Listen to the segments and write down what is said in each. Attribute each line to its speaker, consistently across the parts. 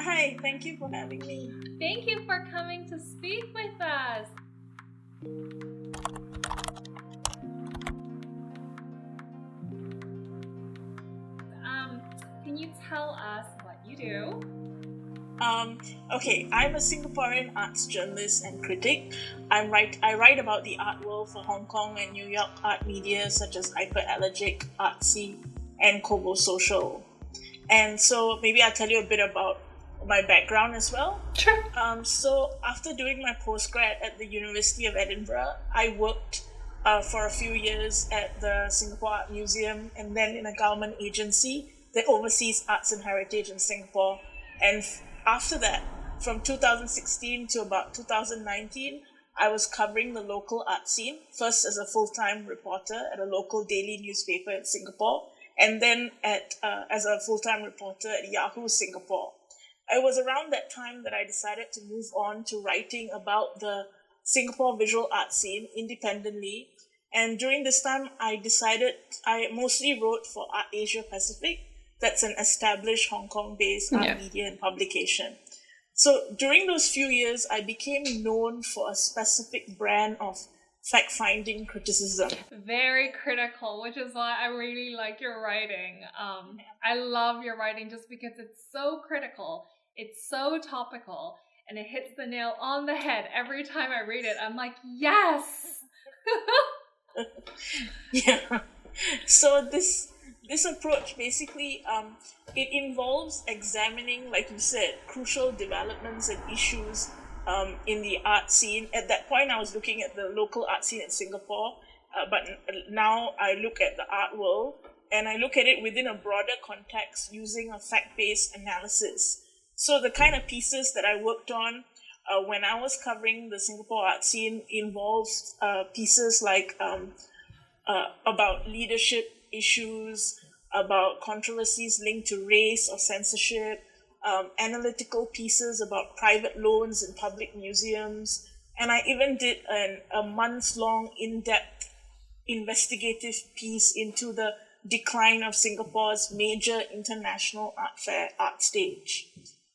Speaker 1: Hi, thank you for having me.
Speaker 2: Thank you for coming to speak with us. Can you tell us what you do?
Speaker 1: Okay, I'm a Singaporean arts journalist and critic. I write about the art world for Hong Kong and New York art media such as Hyperallergic, Artsy, and Kobo Social. And so maybe I'll tell you a bit about my background as well.
Speaker 2: Sure.
Speaker 1: So after doing my postgrad at the University of Edinburgh, I worked for a few years at the Singapore Art Museum and then in a government agency that oversees arts and heritage in Singapore. And after that, from 2016 to about 2019, I was covering the local art scene, first as a full-time reporter at a local daily newspaper in Singapore, and then as a full-time reporter at Yahoo Singapore. It was around that time that I decided to move on to writing about the Singapore visual art scene independently. And during this time, I mostly wrote for Art Asia Pacific. That's an established Hong Kong-based art media and publication. So during those few years, I became known for a specific brand of fact-finding criticism.
Speaker 2: Very critical, which is why I really like your writing. I love your writing just because it's so critical, it's so topical, and it hits the nail on the head every time I read it. I'm like, yes!
Speaker 1: Yeah. So this approach basically it involves examining, like you said, crucial developments and issues in the art scene. At that point, I was looking at the local art scene in Singapore, but now I look at the art world and I look at it within a broader context using a fact-based analysis. So the kind of pieces that I worked on when I was covering the Singapore art scene involves pieces like about leadership issues, about controversies linked to race or censorship, analytical pieces about private loans in public museums, and I even did a months-long in-depth investigative piece into the decline of Singapore's major international art fair, Art Stage.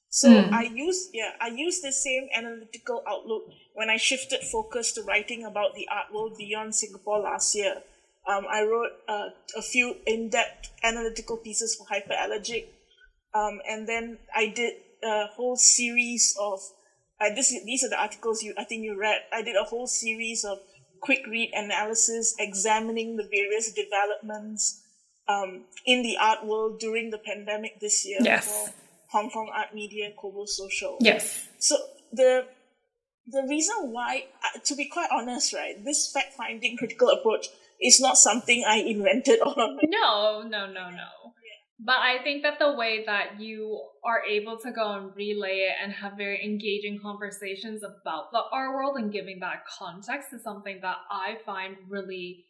Speaker 1: So I used the same analytical outlook when I shifted focus to writing about the art world beyond Singapore last year. I wrote a few in-depth analytical pieces for Hyperallergic, and then I did a whole series of these are the articles I think you read. I did a whole series of quick read analysis examining the various developments in the art world during the pandemic this year for Hong Kong art media, Kobo Social.
Speaker 2: Yes.
Speaker 1: So the reason why, to be quite honest, right, this fact-finding critical approach is not something I invented all of it.
Speaker 2: No. But I think that the way that you are able to go and relay it and have very engaging conversations about the art world and giving that context is something that I find really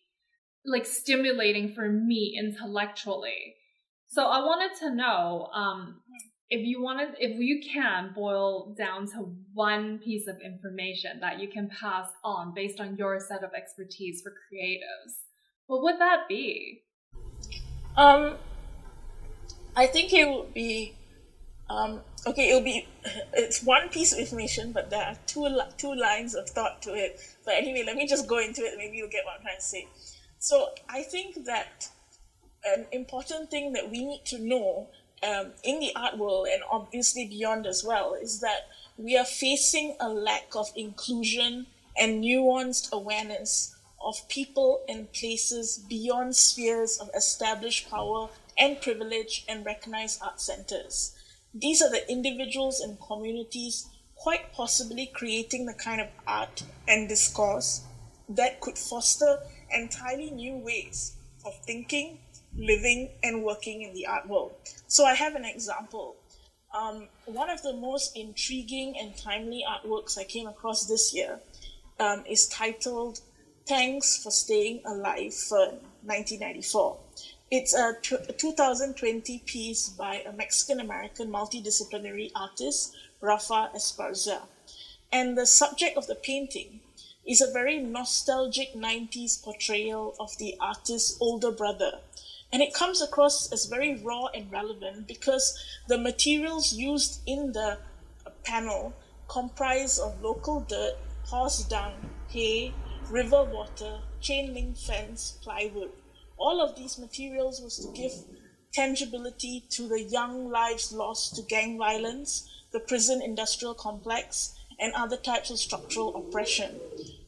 Speaker 2: stimulating for me intellectually. So I wanted to know if you can boil down to one piece of information that you can pass on based on your set of expertise for creatives, what would that be?
Speaker 1: I think it would be it's one piece of information, but there are two lines of thought to it. But anyway, let me just go into it. Maybe you'll get what I'm trying to say. So I think that an important thing that we need to know in the art world and obviously beyond as well is that we are facing a lack of inclusion and nuanced awareness of people and places beyond spheres of established power and privilege and recognized art centers. These are the individuals and communities quite possibly creating the kind of art and discourse that could foster entirely new ways of thinking, living, and working in the art world. So I have an example. One of the most intriguing and timely artworks I came across this year is titled Thanks for Staying Alive Fern, 1994. It's a 2020 piece by a Mexican-American multidisciplinary artist, Rafa Esparza. And the subject of the painting is a very nostalgic 90s portrayal of the artist's older brother, And it comes across as very raw and relevant because the materials used in the panel comprise of local dirt, horse dung, hay, river water, chain link fence, plywood. All of these materials was to give tangibility to the young lives lost to gang violence, the prison industrial complex, and other types of structural oppression.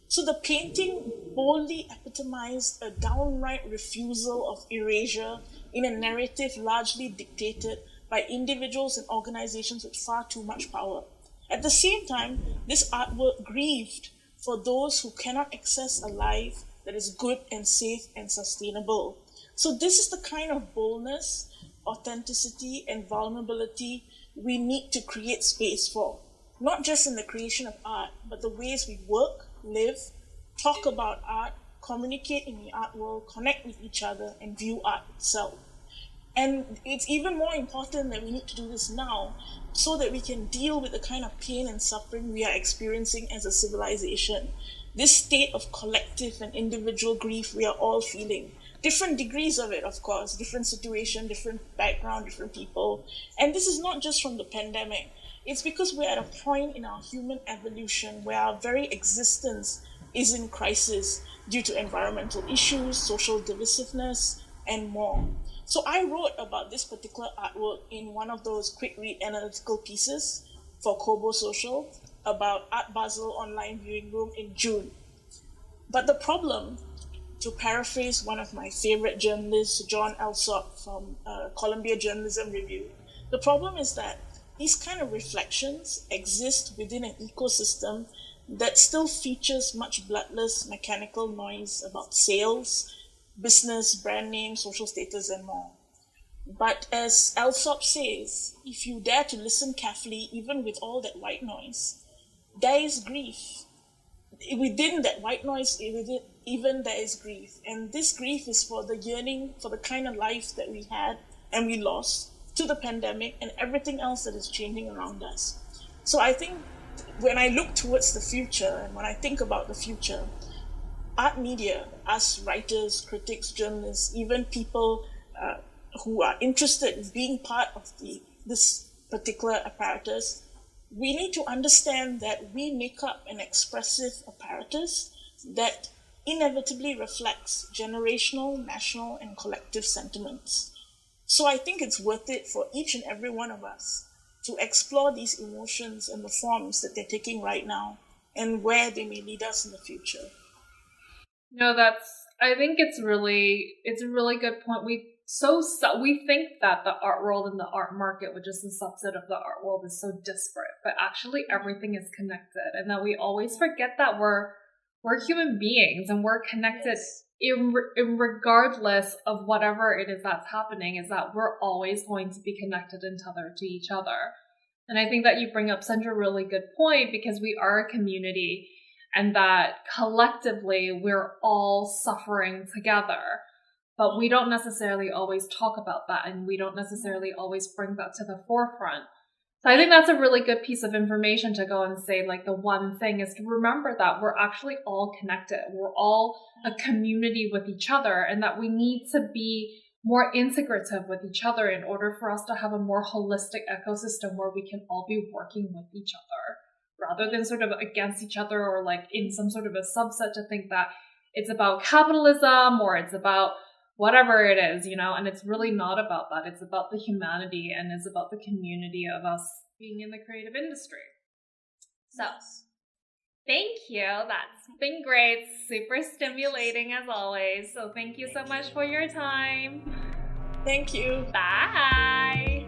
Speaker 1: So the painting boldly epitomized a downright refusal of erasure in a narrative largely dictated by individuals and organizations with far too much power. At the same time, this artwork grieved for those who cannot access a life that is good and safe and sustainable. So this is the kind of boldness, authenticity, and vulnerability we need to create space for, not just in the creation of art, but the ways we work, live, talk about art, communicate in the art world, connect with each other, and view art itself. And it's even more important that we need to do this now so that we can deal with the kind of pain and suffering we are experiencing as a civilization. This state of collective and individual grief we are all feeling. Different degrees of it, of course, different situation, different background, different people. And this is not just from the pandemic. It's because we're at a point in our human evolution where our very existence is in crisis due to environmental issues, social divisiveness, and more. So I wrote about this particular artwork in one of those quick read analytical pieces for Kobo Social about Art Basel online viewing room in June. But the problem, to paraphrase one of my favorite journalists, John Alsop from Columbia Journalism Review, the problem is that these kind of reflections exist within an ecosystem that still features much bloodless mechanical noise about sales, business, brand name, social status, and more. But as Alsop says, if you dare to listen carefully, even with all that white noise, there is grief. Within that white noise, even there is grief. And this grief is for the yearning for the kind of life that we had and we lost to the pandemic and everything else that is changing around us. So I think when I look towards the future and when I think about the future, art media, us writers, critics, journalists, even people who are interested in being part of this particular apparatus, we need to understand that we make up an expressive apparatus that inevitably reflects generational, national, and collective sentiments. So I think it's worth it for each and every one of us to explore these emotions and the forms that they're taking right now and where they may lead us in the future.
Speaker 2: No, I think it's a really good point. We think that the art world and the art market, which is a subset of the art world, is so disparate, but actually everything is connected, and that we always forget that we're human beings and we're connected. Yes. Regardless of whatever it is that's happening, is that we're always going to be connected and tethered to each other. And I think that you bring up such a really good point, because we are a community and that collectively we're all suffering together, but we don't necessarily always talk about that, and we don't necessarily always bring that to the forefront. So I think that's a really good piece of information to go and say, like, the one thing is to remember that we're actually all connected. We're all a community with each other, and that we need to be more integrative with each other in order for us to have a more holistic ecosystem where we can all be working with each other rather than sort of against each other, or like in some sort of a subset to think that it's about capitalism or it's about whatever it is, and it's really not about that. It's about the humanity, and it's about the community of us being in the creative industry. So, thank you. That's been great. Super stimulating as always. So thank you so much for your time.
Speaker 1: Thank you.
Speaker 2: Bye.